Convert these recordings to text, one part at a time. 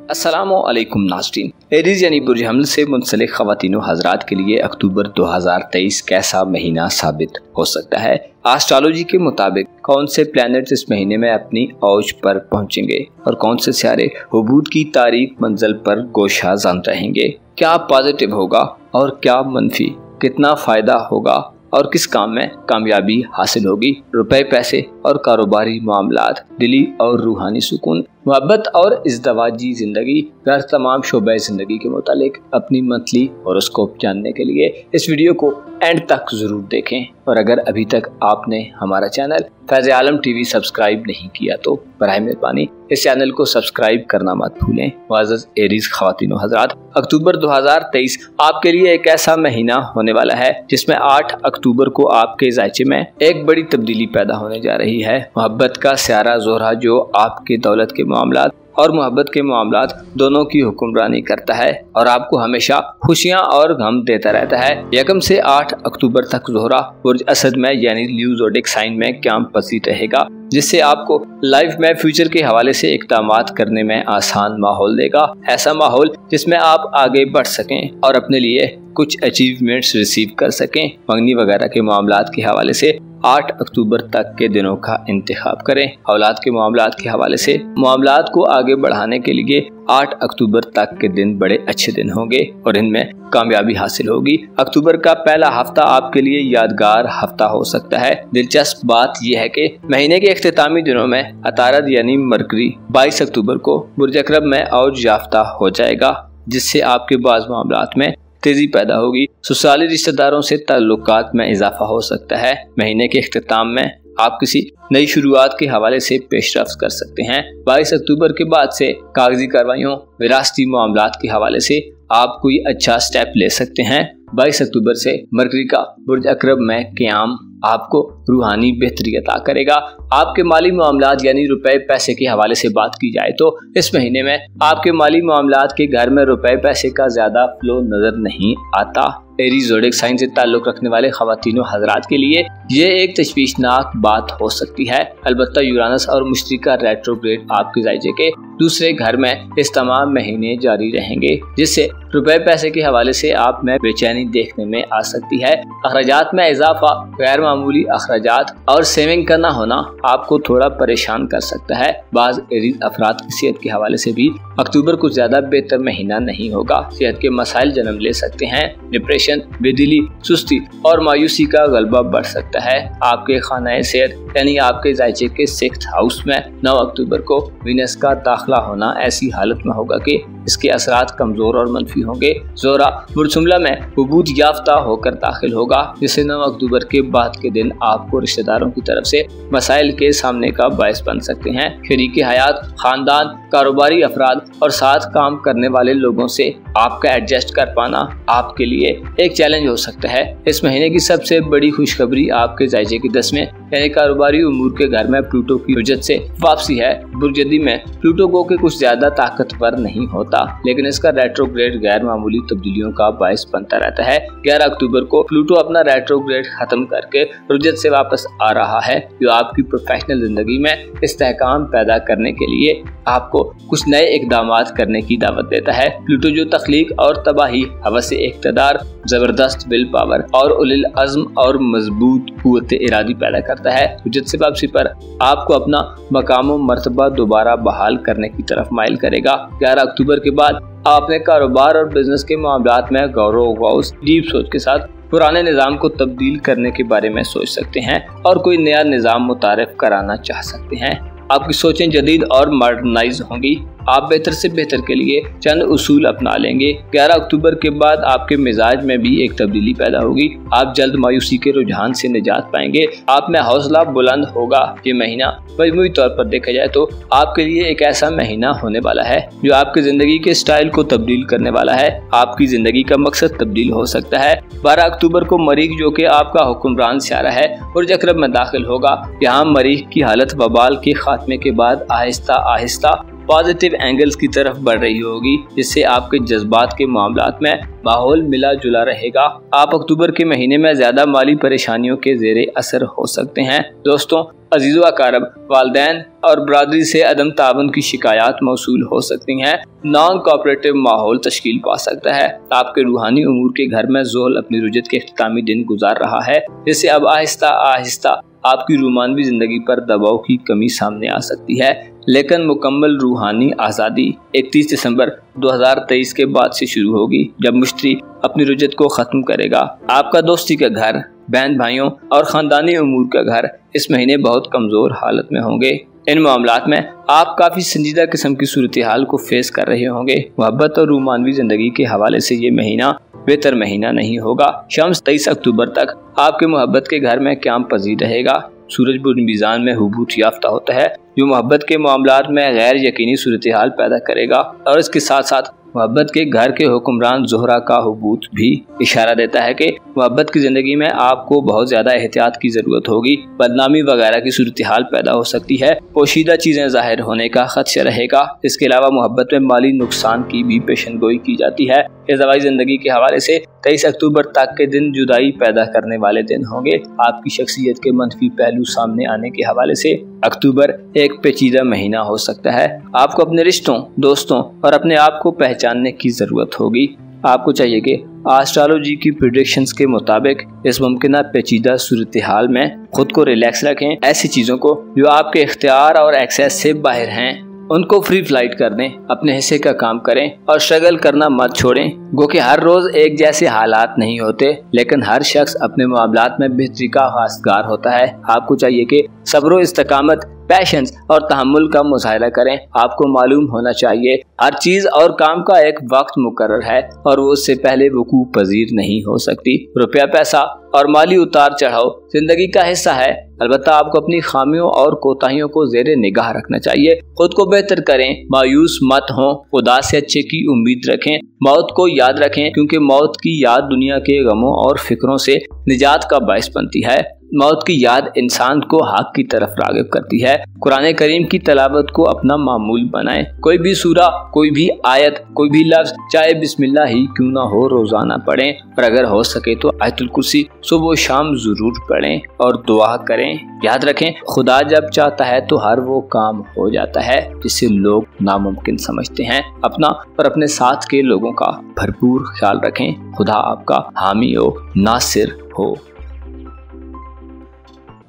अस्सलामुअलैकुम नाज़रीन। एरीज़ यानी बुर्ज हमल से मुंसलिक ख़वातीन व हज़रात के लिए अक्टूबर 2023 कैसा महीना साबित हो सकता है। एस्ट्रोलॉजी के मुताबिक कौन से प्लैनेट्स इस महीने में अपनी औज पर पहुंचेंगे और कौन से सितारे हुबूद की तारीख मंजिल पर गोशाज़ान रहेंगे। क्या पॉजिटिव होगा और क्या मनफी, कितना फ़ायदा होगा और किस काम में कामयाबी हासिल होगी। रुपए, पैसे और कारोबारी मामलात, दिली और रूहानी सुकून, मोहब्बत और इज़्दवाजी ज़िंदगी, घर तमाम शोबे ज़िंदगी के मुतालिक अपनी मंथली हॉरोस्कोप जानने के लिए इस वीडियो को एंड तक ज़रूर देखें। और अगर अभी तक आपने हमारा चैनल फैज़ आलम टीवी सब्सक्राइब नहीं किया तो बराए मेहरबानी इस चैनल को सब्सक्राइब करना मत भूलें। मुअज़्ज़ज़ एरीज़ ख़वातीन व हज़रात, अक्टूबर 2023 आपके लिए एक ऐसा महीना होने वाला है जिसमें 8 अक्टूबर को आपके ज़ायचे में एक बड़ी तब्दीली पैदा होने जा रही है। मोहब्बत का सितारा ज़ोहरा जो आपके दौलत के मामलात और मोहब्बत के मामलात दोनों की हुक्मरानी करता है और आपको हमेशा खुशियां और गम देता रहता है। 1 से 8 अक्टूबर तक ज़ोहरा बुर्ज असद में यानी ल्यू ज़ोडिएक साइन में क़याम पसीर रहेगा, जिससे आपको लाइफ में फ्यूचर के हवाले से इक़दामात करने में आसान माहौल देगा। ऐसा माहौल जिसमें आप आगे बढ़ सकें और अपने लिए कुछ अचीवमेंट्स रिसीव कर सकें। मंगनी वगैरह के मामलात के हवाले से 8 अक्टूबर तक के दिनों का इंतखाब करें। औलाद के मामलात के हवाले से मामलात को आगे बढ़ाने के लिए 8 अक्टूबर तक के दिन बड़े अच्छे दिन होंगे और इनमें कामयाबी हासिल होगी। अक्टूबर का पहला हफ्ता आपके लिए यादगार हफ्ता हो सकता है। दिलचस्प बात यह है कि महीने के इख्तितामी दिनों में अतारद यानी मरकरी 22 अक्टूबर को बुर्ज अकरब में औज याफ्ता हो जाएगा, जिससे आपके बाज़ मामलात में तेजी पैदा होगी। ससुराली रिश्तेदारों से ताल्लुकात में इजाफा हो सकता है। महीने के इख्तिताम में आप किसी नई शुरुआत के हवाले से पेशरफ्त कर सकते हैं। 22 अक्टूबर के बाद से कागजी कार्रवाइयों, विरासती मामलात के हवाले से आप कोई अच्छा स्टेप ले सकते हैं। 22 अक्टूबर से मरकरी का बुर्ज अकरब में क़याम आपको रूहानी बेहतरी अता करेगा। आपके माली मामलात यानी रुपए पैसे के हवाले से बात की जाए तो इस महीने में आपके माली मामलात के घर में रुपए पैसे का ज़्यादा फ्लो नज़र नहीं आता। एरीज़ ज़ोडिएक साइन से ताल्लुक़ रखने वाले ख़वातीन व हज़रात के लिए ये एक तशवीशनाक बात हो सकती है। अलबत्ता यूरानस और मुश्तरी का रेट्रोग्रेड आपके ज़ायचे के दूसरे घर में इस तमाम महीने जारी रहेंगे, जिससे रुपए पैसे के हवाले से आप में बेचैनी देखने में आ सकती है। अखराजात में इजाफा, गैर मामूली अखराजात और सेविंग का ना होना आपको थोड़ा परेशान कर सकता है। बाज़ एरीज़ अफराद की सेहत के हवाले से भी अक्टूबर कुछ ज़्यादा बेहतर महीना नहीं होगा। सेहत के मसाइल जन्म ले सकते हैं। डिप्रेशन, बेदिली, सुस्ती और मायूसी का गलबा बढ़ सकता है। आपके खाना सेहत यानी आपके ज़ायचे के 6th हाउस में 9 अक्टूबर को वीनस का दाखिला होना ऐसी हालत में होगा कि इसके असरात कमज़ोर और मनफी होंगे। ज़ोहरा बुर्ज हुमला में हुबूद याफ्ता होकर दाखिल होगा, जिससे 9 अक्टूबर के बाद के दिन आपको रिश्तेदारों की तरफ से मसाइल के सामने का बायस बन सकते हैं। शरीक हयात, ख़ानदान, कारोबारी अफराद और साथ काम करने वाले लोगों से आपका एडजस्ट कर पाना आपके लिए एक चैलेंज हो सकता है। इस महीने की सबसे बड़ी खुशखबरी आपके ज़ायचे की 10वें यानी कारोबारी उमूर के घर में प्लूटो की वजह से वापसी है। बुर्जदी में प्लूटो को के कुछ ज्यादा ताकतवर नहीं होता, लेकिन इसका रेट्रोग्रेड गैर मामूली तब्दीलियों का बायस बनता रहता है। 11 अक्टूबर को प्लूटो अपना रेट्रोग्रेड खत्म करके रुजत से वापस आ रहा है, जो आपकी प्रोफेशनल जिंदगी में इस्तेहकाम पैदा करने के लिए आपको कुछ नए इकदामात करने की दावत देता है। प्लूटो जो तख्लीक और तबाही, हवस इक़्तिदार, जबरदस्त विल पावर और उलिल अज़्म और मजबूत कुव्वत इरादी पैदा करता है। रुजत से वापसी पर आपको अपना मकाम व मर्तबा दोबारा बहाल करने की तरफ माइल करेगा। 11 अक्टूबर के बाद आप अपने कारोबार और बिजनेस के मामलात में गौर गौस डीप सोच के साथ पुराने निज़ाम को तब्दील करने के बारे में सोच सकते हैं और कोई नया निज़ाम मुतारिफ कराना चाह सकते हैं। आपकी सोचें जदीद और मॉडर्नाइज होंगी। आप बेहतर से बेहतर के लिए चंद उसूल अपना लेंगे। 11 अक्टूबर के बाद आपके मिजाज में भी एक तब्दीली पैदा होगी। आप जल्द मायूसी के रुझान से निजात पाएंगे। आप में हौसला बुलंद होगा। ये महीना मजमूई तौर पर देखा जाए तो आपके लिए एक ऐसा महीना होने वाला है जो आपकी जिंदगी के स्टाइल को तब्दील करने वाला है। आपकी जिंदगी का मकसद तब्दील हो सकता है। 12 अक्टूबर को मरीख, जो कि आपका हुक्मरान सितारा है, बुर्ज अकरब में दाखिल होगा। यहाँ मरीख की हालत वबाल के खात्मे के बाद आहिस्ता आहिस्ता पॉजिटिव एंगल्स की तरफ बढ़ रही होगी, जिससे आपके जज्बात के मामलात में माहौल मिला जुला रहेगा। आप अक्टूबर के महीने में ज्यादा माली परेशानियों के ज़ेरे असर हो सकते हैं। दोस्तों, अजीज़ो अकारब, वालिदैन और बरादरी से अदम ताबन की शिकायत मौसूल हो सकती हैं। नॉन कोऑपरेटिव माहौल तश्कील पा सकता है। आपके रूहानी उमूर के घर में ज़ोहल अपनी रुजत के इख्तितामी दिन गुजार रहा है, जिससे अब आहिस्ता आहिस्ता आपकी रूमानवी जिंदगी पर दबाव की कमी सामने आ सकती है। लेकिन मुकम्मल रूहानी आज़ादी 31 दिसंबर 2023 के बाद से शुरू होगी, जब मुश्तरी अपनी रुजत को ख़त्म करेगा। आपका दोस्ती का घर, बहन भाइयों और ख़ानदानी उमूर का घर इस महीने बहुत कमज़ोर हालत में होंगे। इन मामलात में आप काफ़ी संजीदा किस्म की सूरत हाल को फेस कर रहे होंगे। मोहब्बत और रूमानवी ज़िंदगी के हवाले से ये महीना बेहतर महीना नहीं होगा। शम्स 23 अक्टूबर तक आपके मोहब्बत के घर में क़याम पजीर रहेगा। सूरज बुर्ज मीज़ान में हुबूत याफ्ता होता है, जो मोहब्बत के मामलात में गैर यकीनी सूरत हाल पैदा करेगा, और इसके साथ साथ मोहब्बत के घर के हुक्मरान ज़ोहरा का हुबूत भी इशारा देता है कि मोहब्बत की ज़िंदगी में आपको बहुत ज़्यादा एहतियात की ज़रूरत होगी। बदनामी वगैरह की सूरत हाल पैदा हो सकती है। पोशीदा चीज़ें ज़ाहिर होने का खदशा रहेगा। इसके अलावा मोहब्बत में माली नुकसान की भी पेशन गोई की जाती है। ज़वाई ज़िंदगी के हवाले से 23 अक्टूबर तक के दिन जुदाई पैदा करने वाले दिन होंगे। आपकी शख्सियत के मनफी पहलू सामने आने के हवाले से अक्टूबर एक पेचीदा महीना हो सकता है। आपको अपने रिश्तों, दोस्तों और अपने आप को पहचानने की ज़रूरत होगी। आपको चाहिए कि एस्ट्रोलॉजी की प्रेडिक्शंस के मुताबिक इस मुमकिन पेचीदा सूरत हाल में खुद को रिलैक्स रखें। ऐसी चीज़ों को जो आपके इख्तियार और एक्सेस से बाहर हैं उनको फ्री फ्लाइट कर दें, अपने हिस्से का काम करें और स्ट्रगल करना मत छोड़ें। गो कि हर रोज़ एक जैसे हालात नहीं होते, लेकिन हर शख्स अपने मामलात में बेहतरी का खासगार होता है। आपको चाहिए कि सब्र, इस्तकामत, पैशंस और तहम्मुल का मुजाहिरा करें। आपको मालूम होना चाहिए हर चीज़ और काम का एक वक्त मुकर्रर है और वो उससे पहले वकूफ़ पजीर नहीं हो सकती। रुपया, पैसा और माली उतार चढ़ाव जिंदगी का हिस्सा है। अलबत्ता आपको अपनी खामियों और कोताहियों को ज़ेरे निगाह रखना चाहिए। खुद को बेहतर करें, मायूस मत हों, खुदा से अच्छे की उम्मीद रखें। मौत को याद रखें, क्योंकि मौत की याद दुनिया के गमों और फिक्रों से निजात का बाइस बनती है। मौत की याद इंसान को हक की तरफ राग़िब करती है। कुरान करीम की तलावत को अपना मामूल बनाएं। कोई भी सूरा, कोई भी आयत, कोई भी लफ्ज़, चाहे बिस्मिल्लाह ही क्यों ना हो, रोज़ाना पढ़ें। और अगर हो सके तो आयतुल कुर्सी सुबह शाम ज़रूर पढ़ें और दुआ करें। याद रखें, खुदा जब चाहता है तो हर वो काम हो जाता है जिसे लोग नामुमकिन समझते हैं। अपना और अपने साथ के लोगों का भरपूर ख्याल रखें। खुदा आपका हामी हो, नासिर हो।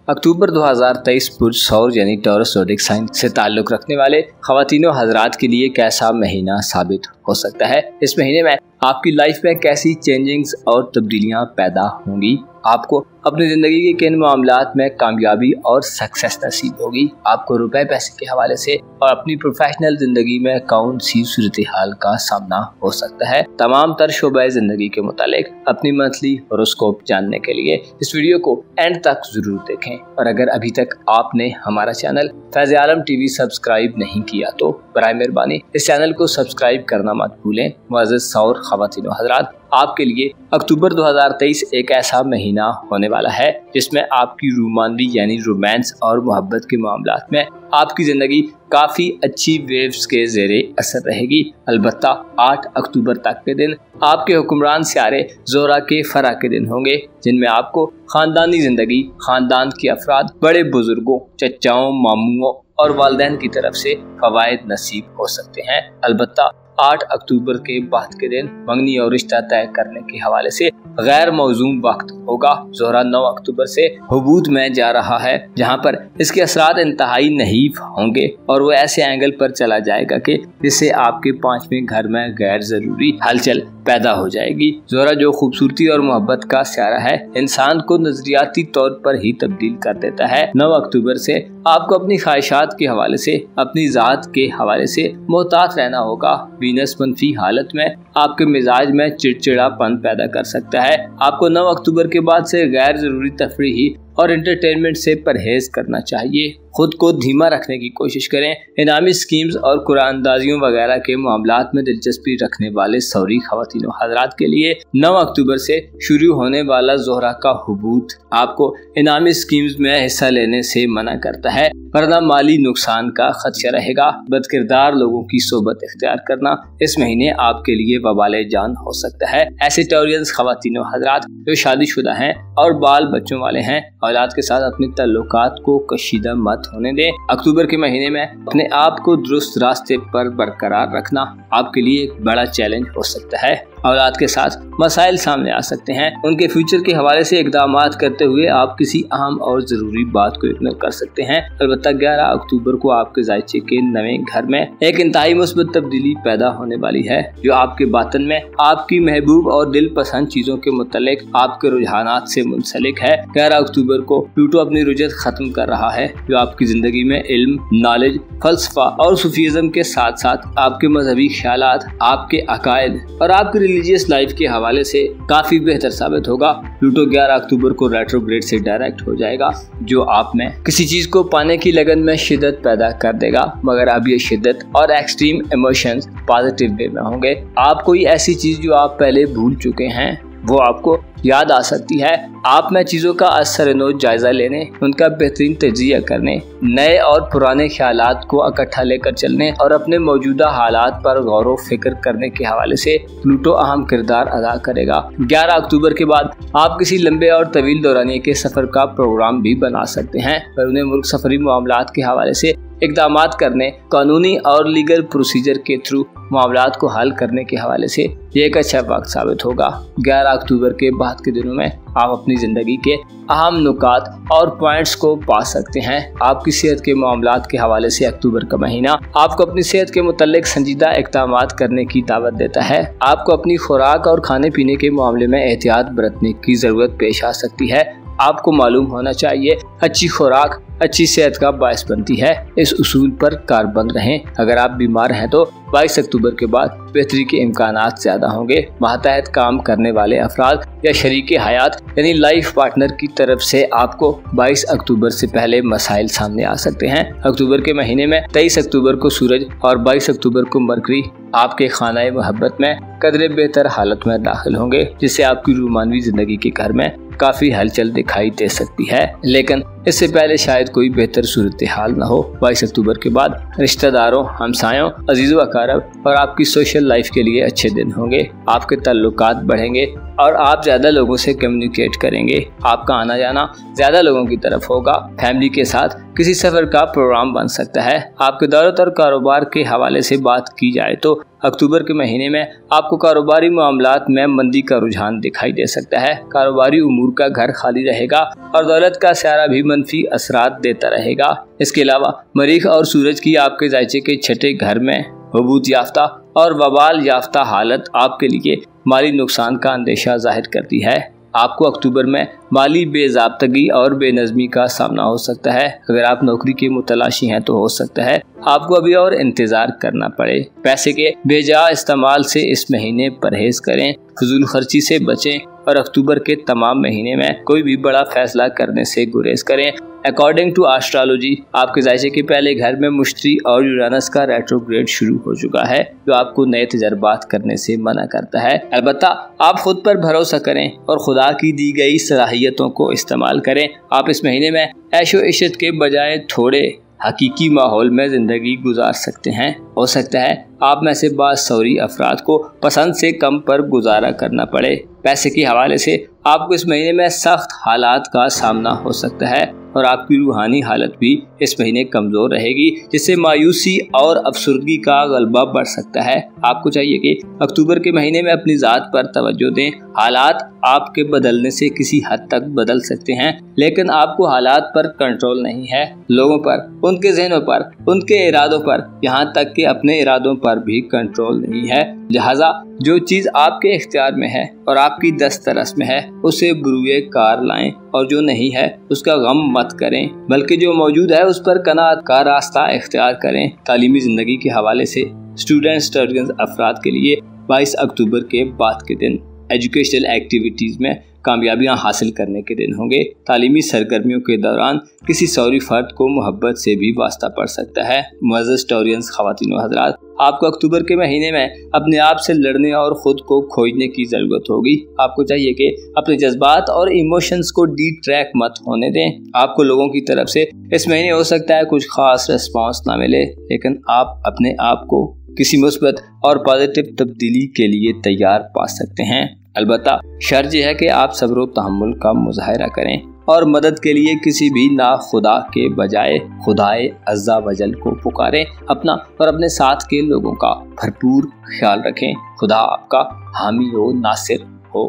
अक्टूबर 2023 पुरुष सौर यानी टॉरस ज़ोडिएक साइन से ताल्लुक़ रखने वाले ख़वातीनो हज़रात के लिए कैसा महीना साबित हो सकता है। इस महीने में आपकी लाइफ में कैसी चेंजिंग्स और तब्दीलियां पैदा होंगी। आपको अपनी ज़िंदगी के किन मामलात में कामयाबी और सक्सेस नसीब होगी। आपको रुपए पैसे के हवाले से और अपनी प्रोफेशनल ज़िंदगी में कौन सी सूरत हाल का सामना हो सकता है। तमाम तर शोबे ज़िंदगी के मुतालिक अपनी मंथली होरोस्कोप जानने के लिए इस वीडियो को एंड तक ज़रूर देखें। और अगर अभी तक आपने हमारा चैनल फैज़ आलम टीवी सब्सक्राइब नहीं किया तो बराए मेहरबानी इस चैनल को सब्सक्राइब करना मत भूलें। मुअज़्ज़ज़ सौर ख़वातीनो हज़रात, आपके लिए अक्टूबर 2023 एक ऐसा महीना होने वाला है जिसमें आपकी रोमांवी यानी रोमांस और मोहब्बत के मामलात में आपकी ज़िंदगी काफ़ी अच्छी वेव्स के ज़ेरे असर रहेगी। अलबत्ता 8 अक्टूबर तक के दिन आपके हुक्मरान सियारे ज़ोहरा के फरा के दिन होंगे, जिनमें आपको ख़ानदानी ज़िंदगी, ख़ानदान के अफराद, बड़े बुजुर्गों, चचाओं, मामूओं और वालिदैन की तरफ से फ़वाइद नसीब हो सकते हैं। अलबत्ता 8 अक्टूबर के बाद के दिन मंगनी और रिश्ता तय करने के हवाले से गैर मौजूम वक्त होगा। ज़ोहरा 9 अक्टूबर से हुबूत में जा रहा है, जहां पर इसके असरात इंतहाई नहीफ होंगे और वो ऐसे एंगल पर चला जाएगा कि जिससे आपके 5वें घर में गैर ज़रूरी हलचल पैदा हो जाएगी। ज़ोहरा जो खूबसूरती और मोहब्बत का स्यारा है, इंसान को नजरियाती तौर पर ही तब्दील कर देता है। 9 अक्टूबर से आपको अपनी ख्वाहिशात के हवाले से, अपनी ज़ात के हवाले से मोहतात रहना होगा। वीनस मनफी हालत में आपके मिजाज में चिड़चिड़ापन पैदा कर सकता है। आपको 9 अक्टूबर के बाद से गैर ज़रूरी तफरीही और एंटरटेनमेंट से परहेज करना चाहिए। खुद को धीमा रखने की कोशिश करें। इनामी स्कीम्स और कुरानदाजियों वगैरह के मामलात में दिलचस्पी रखने वाले सौरी ख़वातीन हज़रात के लिए 9 अक्टूबर से शुरू होने वाला ज़ोहरा का हुबूत आपको इनामी स्कीम्स में हिस्सा लेने से मना करता है, वरना माली नुकसान का खदशा रहेगा। बदकिरदार लोगों की सोबत इख्तियार करना इस महीने आपके लिए वबाले जान हो सकता है। ऐसे टॉरियंस ख़वातीन हज़रात जो शादीशुदा हैं और बाल बच्चों वाले हैं, औलाद के साथ अपने ताल्लुकात को कशीदा मत होने दें। अक्टूबर के महीने में अपने आप को दुरुस्त रास्ते पर बरकरार रखना आपके लिए एक बड़ा चैलेंज हो सकता है। औलाद के साथ मसाइल सामने आ सकते हैं। उनके फ्यूचर के हवाले से इक़दामात करते हुए आप किसी अहम और ज़रूरी बात को इग्नोर कर सकते हैं। अलबत्ता 11 अक्टूबर को आपके जायचे के नए घर में एक इंतहाई मुस्बत तब्दीली पैदा होने वाली है, जो आपके बातन में आपकी महबूब और दिल पसंद चीज़ों के मुतल्लिक आपके रुझानात से मुंसलिक है। 11 अक्टूबर को प्लूटो अपनी रुजत खत्म कर रहा है, जो आपकी जिंदगी में इल्म, नॉलेज, फलसफा और सूफीज़म के साथ साथ आपके मजहबी ख्यालात, आपके अकायद और आपकी रिलीजियस लाइफ के हवाले से काफी बेहतर साबित होगा। प्लूटो 11 अक्टूबर को रेट्रोग्रेड से डायरेक्ट हो जाएगा, जो आप में किसी चीज को पाने की लगन में शिद्दत पैदा कर देगा, मगर अब ये शिद्दत और एक्सट्रीम इमोशंस पॉजिटिव वे में होंगे। आप कोई ऐसी चीज जो आप पहले भूल चुके हैं वो आपको याद आ सकती है। आप में चीज़ों का असर-ए-नौ जायज़ा लेने, उनका बेहतरीन तजिया करने, नए और पुराने ख्यालात को इकट्ठा लेकर चलने और अपने मौजूदा हालात पर गौर व फिक्र करने के हवाले से प्लूटो अहम किरदार अदा करेगा। 11 अक्टूबर के बाद आप किसी लंबे और तवील दौरानिए के सफ़र का प्रोग्राम भी बना सकते हैं, पर उन्हें मुल्क सफरी मामलात के हवाले से इक़दामात करने, कानूनी और लीगल प्रोसीजर के थ्रू मामलात को हल करने के हवाले से ये एक अच्छा वक्त साबित होगा। 11 अक्टूबर के बाद के दिनों में आप अपनी ज़िंदगी के अहम नुकात और पॉइंट्स को पा सकते हैं। आपकी सेहत के मामलात के हवाले से अक्टूबर का महीना आपको अपनी सेहत के मुतल्लिक संजीदा इक़दामात करने की दावत देता है। आपको अपनी खुराक और खाने पीने के मामले में एहतियात बरतने की ज़रूरत पेश आ सकती है। आपको मालूम होना चाहिए अच्छी खुराक अच्छी सेहत का बायस बनती है। इस उसूल पर कारबंद रहें। अगर आप बीमार हैं तो 22 अक्टूबर के बाद बेहतरी के इम्कानात ज़्यादा होंगे। मातहत काम करने वाले अफराद या शरीके हयात यानी लाइफ पार्टनर की तरफ से आपको 22 अक्टूबर से पहले मसाइल सामने आ सकते हैं। अक्टूबर के महीने में 23 अक्टूबर को सूरज और 22 अक्टूबर को मरकरी आपके खानाए मोहब्बत में कदरे बेहतर हालत में दाखिल होंगे, जिससे आपकी रूमानवी जिंदगी के घर में काफी हलचल दिखाई दे सकती है, लेकिन इससे पहले शायद कोई बेहतर सूरत हाल न हो। 22 अक्टूबर के बाद रिश्तेदारों, हमसायों, अजीज़ों अकारब और आपकी सोशल लाइफ के लिए अच्छे दिन होंगे। आपके ताल्लुकात बढ़ेंगे और आप ज़्यादा लोगों से कम्युनिकेट करेंगे। आपका आना जाना ज़्यादा लोगों की तरफ होगा। फैमिली के साथ किसी सफ़र का प्रोग्राम बन सकता है। आपके दौलत और कारोबार के हवाले से बात की जाए तो अक्टूबर के महीने में आपको कारोबारी मामलात में मंदी का रुझान दिखाई दे सकता है। कारोबारी उमूर का घर खाली रहेगा और दौलत का सारा भी मनफी असरात देता रहेगा। इसके अलावा मरीख और सूरज की आपके जायचे के छठे घर में हुबूत याफ्ता और वबाल याफ्ता हालत आपके लिए माली नुकसान का अंदेशा जाहिर करती है। आपको अक्टूबर में माली बेज़ाब्तगी और बेनज़मी का सामना हो सकता है। अगर आप नौकरी के मुतलाशी हैं तो हो सकता है आपको अभी और इंतज़ार करना पड़े। पैसे के बेजा इस्तेमाल से इस महीने परहेज करें, फजूल खर्ची से बचें और अक्टूबर के तमाम महीने में कोई भी बड़ा फैसला करने से गुरेज करें। अकॉर्डिंग टू एस्ट्रोलॉजी आपके जायचे के पहले घर में मुश्तरी और यूरानस का रेट्रोग्रेड शुरू हो चुका है, जो आपको नए तजर्बात करने से मना करता है। अलबत्ता आप खुद पर भरोसा करें और खुदा की दी गई सलाहियतों को इस्तेमाल करें। आप इस महीने में ऐशो इशत के बजाय थोड़े हकीकी माहौल में ज़िंदगी गुजार सकते हैं। हो सकता है आप में से बाज़ सौरी अफराद को पसंद से कम पर गुजारा करना पड़े। पैसे के हवाले से आपको इस महीने में सख्त हालात का सामना हो सकता है और आपकी रूहानी हालत भी इस महीने कमज़ोर रहेगी, जिससे मायूसी और अफसुर्दगी का गलबा बढ़ सकता है। आपको चाहिए कि अक्टूबर के महीने में अपनी ज़ात पर तवज्जो दें। हालात आपके बदलने से किसी हद तक बदल सकते हैं, लेकिन आपको हालात पर कंट्रोल नहीं है। लोगों पर, उनके जहनों पर, उनके इरादों पर, यहाँ तक कि अपने इरादों पर भी कंट्रोल नहीं है। लिहाजा जो चीज़ आपके इख्तियार में है और आपकी दस्तरस में है उसे बुरुए कार लाएं, और जो नहीं है उसका गम मत करें, बल्कि जो मौजूद है उस पर कनाअत का रास्ता इख्तियार करें। तालीमी ज़िंदगी के हवाले से स्टूडेंट्स अफराद के लिए 22 अक्टूबर के बाद के दिन एजुकेशनल एक्टिविटीज़ में कामयाबियां हासिल करने के दिन होंगे। तालीमी सरगर्मियों के दौरान किसी सौरी फर्द को मोहब्बत से भी वास्ता पड़ सकता है। मुअज़्ज़ज़ स्टोरियंस ख़वातीन व हज़रात, आपको अक्टूबर के महीने में अपने आप से लड़ने और ख़ुद को खोजने की ज़रूरत होगी। आपको चाहिए कि अपने जज्बात और इमोशंस को डिट्रैक मत होने दें। आपको लोगों की तरफ से इस महीने हो सकता है कुछ ख़ास रिस्पॉन्स ना मिले, लेकिन आप अपने आप को किसी मुस्बत और पॉजिटिव तब्दीली के लिए तैयार पा सकते हैं। अलबत्ता शर्त यह है कि आप सब्र व तहम्मुल का मुज़ाहिरा करें और मदद के लिए किसी भी ना खुदा के बजाय खुदाए अज़्ज़ा वजल को पुकारें। अपना और अपने साथ के लोगों का भरपूर ख्याल रखें। खुदा आपका हामी हो, नासिर हो।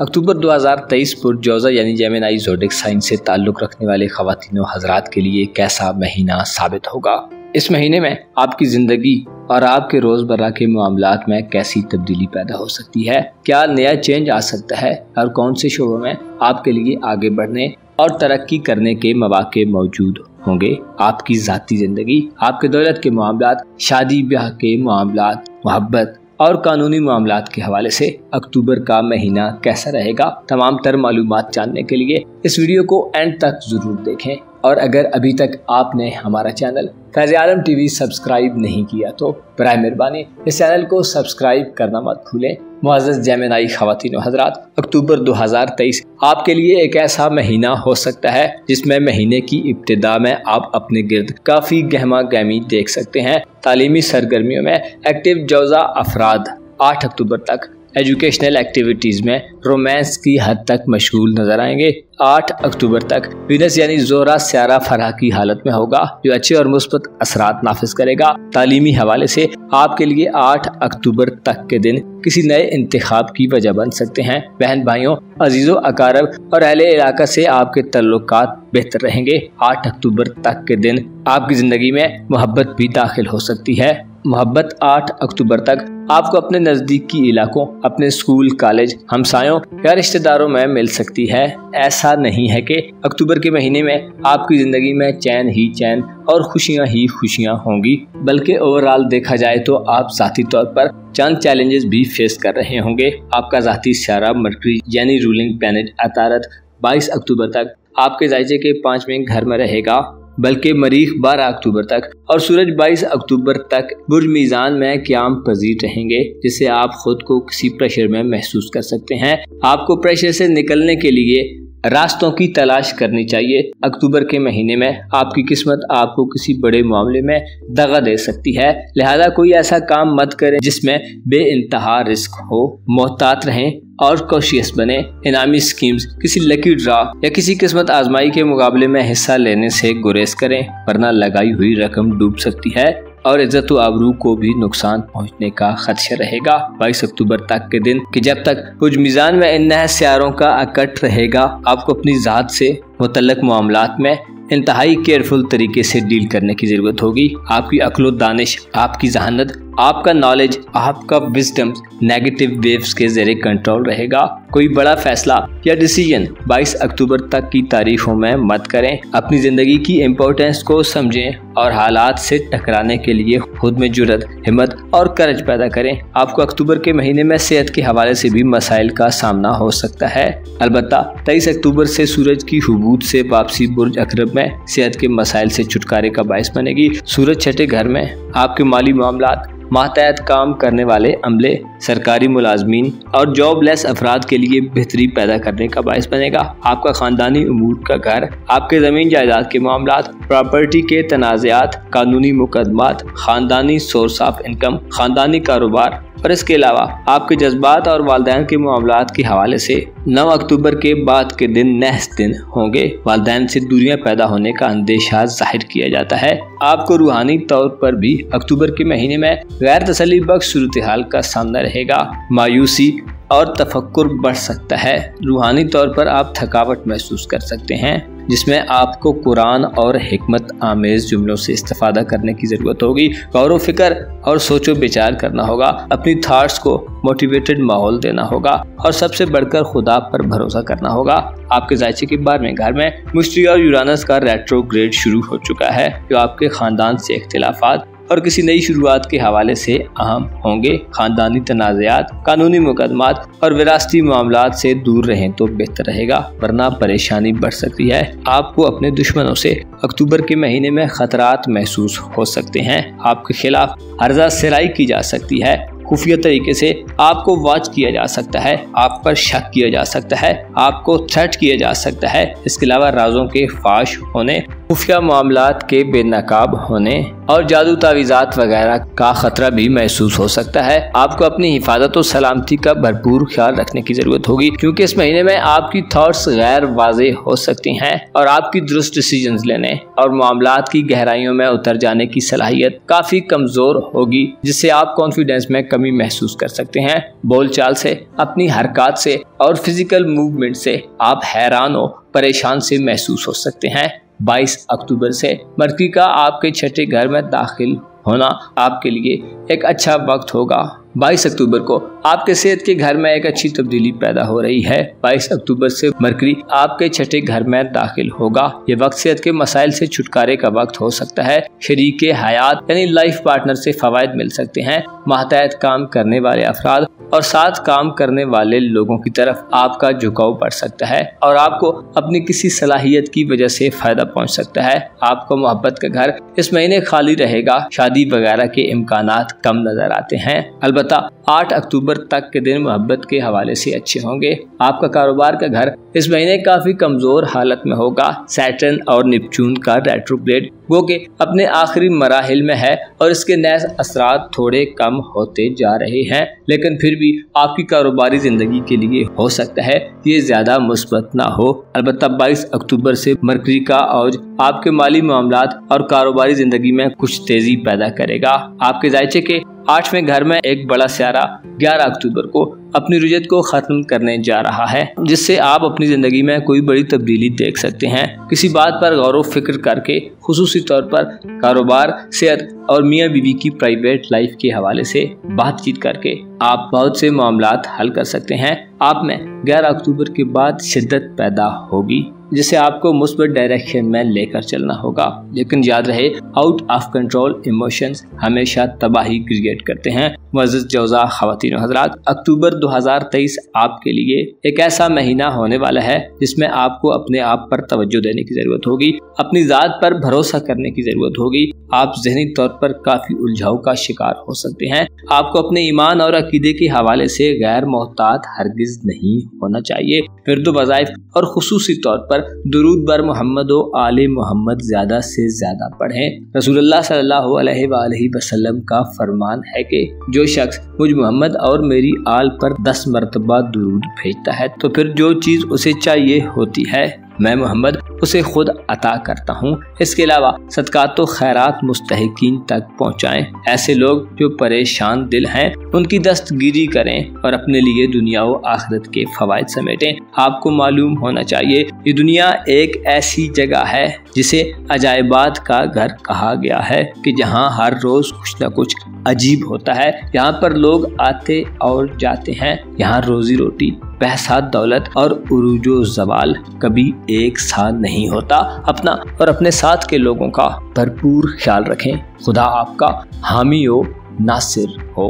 अक्टूबर 2023 पुरजौज़ा यानी जेमिनी ज़ोडिक साइन से ताल्लुक़ रखने वाले ख़वातीन व हज़रात के लिए कैसा महीना साबित होगा। इस महीने में आपकी ज़िंदगी और आपके रोज़मर्रा के मामलात में कैसी तब्दीली पैदा हो सकती है, क्या नया चेंज आ सकता है और कौन से शोबों में आपके लिए आगे बढ़ने और तरक्की करने के मौके मौजूद होंगे। आपकी ज़ाती ज़िंदगी, आपके दौलत के मामलात, शादी ब्याह के मामलात, मोहब्बत और कानूनी मामलात के हवाले से अक्टूबर का महीना कैसा रहेगा। तमाम तर मालूमात जानने के लिए इस वीडियो को एंड तक ज़रूर देखें। और अगर अभी तक आपने हमारा चैनल फैज़ आलम टीवी सब्सक्राइब नहीं किया तो बराए मेहरबानी इस चैनल को सब्सक्राइब करना मत भूलें। मुअज़्ज़ज़ जेमिनी ख़वातीन व हज़रात, अक्टूबर 2023 आपके लिए एक ऐसा महीना हो सकता है जिसमें महीने की इब्तिदा में आप अपने गिर्द काफ़ी गहमा गहमी देख सकते हैं। तालीमी सरगर्मियों में एक्टिव जौज़ा अफराद 8 अक्टूबर तक एजुकेशनल एक्टिविटीज़ में रोमांस की हद तक मशगूल नजर आएंगे। 8 अक्टूबर तक वीनस यानी ज़ोहरा स्यारा फराह की हालत में होगा, जो अच्छे और मुस्बत असरात नाफिज करेगा। तालीमी हवाले से आपके लिए 8 अक्टूबर तक के दिन किसी नए इंतखाब की वजह बन सकते हैं। बहन भाइयों, अजीज़ों, अकारब और अहले इलाका से आपके तल्लुकात बेहतर रहेंगे। 8 अक्टूबर तक के दिन आपकी ज़िंदगी में मोहब्बत भी दाखिल हो सकती है। मोहब्बत 8 अक्टूबर तक आपको अपने नज़दीकी इलाकों, अपने स्कूल, कॉलेज, हमसायों या रिश्तेदारों में मिल सकती है। ऐसा नहीं है कि अक्टूबर के महीने में आपकी ज़िंदगी में चैन ही चैन और खुशियां ही खुशियां होंगी, बल्कि ओवरऑल देखा जाए तो आप ज़ाती तौर पर चंद चैलेंजेस भी फेस कर रहे होंगे। आपका ज़ाती सियारा मरकरी यानी रूलिंग प्लैनेट अतारत 22 अक्टूबर तक आपके जायजे के 5वें घर में रहेगा, बल्कि मरीख 12 अक्टूबर तक और सूरज 22 अक्टूबर तक बुर्ज मीज़ान में क़याम पज़ीर रहेंगे, जिससे आप खुद को किसी प्रेशर में महसूस कर सकते हैं। आपको प्रेशर से निकलने के लिए रास्तों की तलाश करनी चाहिए। अक्टूबर के महीने में आपकी किस्मत आपको किसी बड़े मामले में दगा दे सकती है, लिहाजा कोई ऐसा काम मत करें जिसमें बेइंतहा रिस्क हो। मोहतात रहें और कॉशियस बने। इनामी स्कीम्स, किसी लकी ड्रा या किसी किस्मत आजमाई के मुकाबले में हिस्सा लेने से गुरेज करें, वरना लगाई हुई रकम डूब सकती है और इज्जत व आबरू को भी नुकसान पहुंचने का खदशा रहेगा। 22 अक्टूबर तक के दिन कि जब तक बुर्ज मीज़ान में इन नए सियारों का अकट रहेगा, आपको अपनी ज़ात से मुतल्लक मामलात में इंतहाई केयरफुल तरीके से डील करने की ज़रूरत होगी। आपकी अक्ल व दानिश, आपकी जहानत, आपका नॉलेज, आपका विजडम नेगेटिव वेव्स के ज़ेरे कंट्रोल रहेगा। कोई बड़ा फैसला या डिसीजन 22 अक्टूबर तक की तारीखों में मत करें। अपनी ज़िंदगी की इम्पोर्टेंस को समझें और हालात से टकराने के लिए खुद में जुर्रत, हिम्मत और करज पैदा करें। आपको अक्टूबर के महीने में सेहत के हवाले से भी मसाइल का सामना हो सकता है। अलबत्ता 23 अक्टूबर से सूरज की हुबूत से वापसी बुर्ज अकरब में सेहत के मसाइल से छुटकारे का बायस बनेगी। सूरज छठे घर में आपके माली मामलात, मातहत काम करने वाले अमले, सरकारी मुलाजमीन और जॉबलेस अफराद के लिए बेहतरी पैदा करने का बायस बनेगा। आपका ख़ानदानी उमूर का घर, आपके ज़मीन जायदाद के मामलात, प्रॉपर्टी के तनाज़ात, कानूनी मुकदमात, ख़ानदानी सोर्स ऑफ इनकम, ख़ानदानी कारोबार और इसके अलावा आपके जज्बात और वालिदैन के मामलात के हवाले से 9 अक्टूबर के बाद के दिन नहस दिन होंगे। वालिदैन से दूरियां पैदा होने का अंदेशा जाहिर किया जाता है। आपको रूहानी तौर पर भी अक्टूबर के महीने में गैर तसल्ली बख्श सूरत हाल का सामना रहेगा। मायूसी और तफक्कुर बढ़ सकता है। रूहानी तौर पर आप थकावट महसूस कर सकते हैं, जिसमें आपको कुरान और हिकमत आमेज जुमलों से इस्तेफादा करने की ज़रूरत होगी। गौर व फिक्र और सोचो विचार करना होगा। अपनी थॉट्स को मोटिवेटेड माहौल देना होगा और सबसे बढ़कर खुदा पर भरोसा करना होगा। आपके जायचे के 12वें घर में मुश्तरी और यूरानस का रेट्रोग्रेड शुरू हो चुका है, जो आपके ख़ानदान से इख्तिलाफात और किसी नई शुरुआत के हवाले से अहम होंगे। खानदानी तनाज़ात, कानूनी मुकदमात और विरासती मामलात से दूर रहें तो बेहतर रहेगा, वरना परेशानी बढ़ सकती है। आपको अपने दुश्मनों से अक्टूबर के महीने में खतरात महसूस हो सकते हैं। आपके खिलाफ अर्जा सराई की जा सकती है। खुफिया तरीके से आपको वॉच किया जा सकता है, आप पर शक किया जा सकता है, आपको थ्रेट किया जा सकता है। इसके अलावा राजों के फाश होने, खुफिया मामलात के बेनकाब होने और जादू तावीज़ात वगैरह का खतरा भी महसूस हो सकता है। आपको अपनी हिफाजत और सलामती का भरपूर ख्याल रखने की जरूरत होगी, क्योंकि इस महीने में आपकी थॉट्स गैर वाज़े हो सकती हैं और आपकी दुरुस्त डिसीजंस लेने और मामलात की गहराइयों में उतर जाने की सलाहियत काफ़ी कमज़ोर होगी, जिससे आप कॉन्फिडेंस में कमी महसूस कर सकते हैं। बोलचाल से, अपनी हरकत से और फिजिकल मूवमेंट से आप हैरान और परेशान से महसूस हो सकते हैं। 22 अक्टूबर से मरकरी का आपके छठे घर में दाखिल होना आपके लिए एक अच्छा वक्त होगा। 22 अक्टूबर को आपके सेहत के घर में एक अच्छी तब्दीली पैदा हो रही है। 22 अक्टूबर से मरकरी आपके छठे घर में दाखिल होगा। ये वक्त सेहत के मसाइल से छुटकारे का वक्त हो सकता है। शरीके हयात यानी लाइफ पार्टनर से फवायद मिल सकते हैं। मातहत काम करने वाले अफराद और साथ काम करने वाले लोगों की तरफ आपका झुकाव बढ़ सकता है और आपको अपनी किसी सलाहियत की वजह से फायदा पहुंच सकता है। आपको मोहब्बत का घर इस महीने खाली रहेगा। शादी वगैरह के इम्कानात कम नजर आते हैं। अलबत्ता 8 अक्टूबर तक के दिन मोहब्बत के हवाले से अच्छे होंगे। आपका कारोबार का घर इस महीने काफी कमजोर हालत में होगा। सैटर्न और नेपच्यून का रेट्रोग्रेड वो के अपने आखिरी मराहिल में है और इसके नए असरात थोड़े कम होते जा रहे हैं, लेकिन फिर भी आपकी कारोबारी जिंदगी के लिए हो सकता है ये ज्यादा मुस्बत ना हो। अलबत्ता 22 अक्टूबर से मरकरी का औज आपके माली मामलात और कारोबारी जिंदगी में कुछ तेजी पैदा करेगा। आपके जायचे के 8वें घर में एक बड़ा सियारा 11 अक्टूबर को अपनी रुजत को खत्म करने जा रहा है, जिससे आप अपनी जिंदगी में कोई बड़ी तब्दीली देख सकते हैं। किसी बात पर गौर व फिक्र करके, खुसूसी तौर पर कारोबार, सेहत और मियाँ बीवी की प्राइवेट लाइफ के हवाले से बातचीत करके आप बहुत से मामलात हल कर सकते हैं। आप में 11 अक्टूबर के बाद शिद्दत पैदा होगी, जिसे आपको मुस्बत डायरेक्शन में लेकर चलना होगा। लेकिन याद रहे, आउट ऑफ कंट्रोल इमोशंस हमेशा तबाही क्रिएट करते हैं। मुअज़्ज़ज़ जौज़ा ख़वातीन हज़रात, अक्टूबर 2023 आपके लिए एक ऐसा महीना होने वाला है जिसमें आपको अपने आप पर तवज्जो देने की जरूरत होगी, अपनी ज़ात पर भरोसा करने की जरूरत होगी। आप ज़हनी तौर पर काफ़ी उलझाव का शिकार हो सकते हैं। आपको अपने ईमान और अकीदे के हवाले से गैर मोहतात हरगिज नहीं होना चाहिए। फिर वज़ाइफ और खुसूसी तौर पर दुरूद बर मोहम्मद व आले मोहम्मद ज्यादा से ज्यादा पढ़ें। रसूलुल्लाह सल्लल्लाहु अलैहि वसल्लम का फरमान है कि जो शख्स मुझ मोहम्मद और मेरी आल पर 10 मरतबा दुरूद भेजता है तो फिर जो चीज उसे चाहिए होती है मैं मोहम्मद उसे खुद अता करता हूँ। इसके अलावा सदकात व खैरात मुस्तहिकीन तक पहुँचाएं। ऐसे लोग जो परेशान दिल हैं उनकी दस्तगिरी करें और अपने लिए दुनिया व आखिरत के फवायद समेटें। आपको मालूम होना चाहिए ये दुनिया एक ऐसी जगह है जिसे अजायबात का घर कहा गया है कि जहाँ हर रोज कुछ न कुछ अजीब होता है। यहाँ पर लोग आते और जाते हैं। यहाँ रोजी रोटी, पैसा, दौलत और उरूजो जवाल कभी एक साथ नहीं होता। अपना और अपने साथ के लोगों का भरपूर ख्याल रखें। खुदा आपका हामी हो, नासिर हो।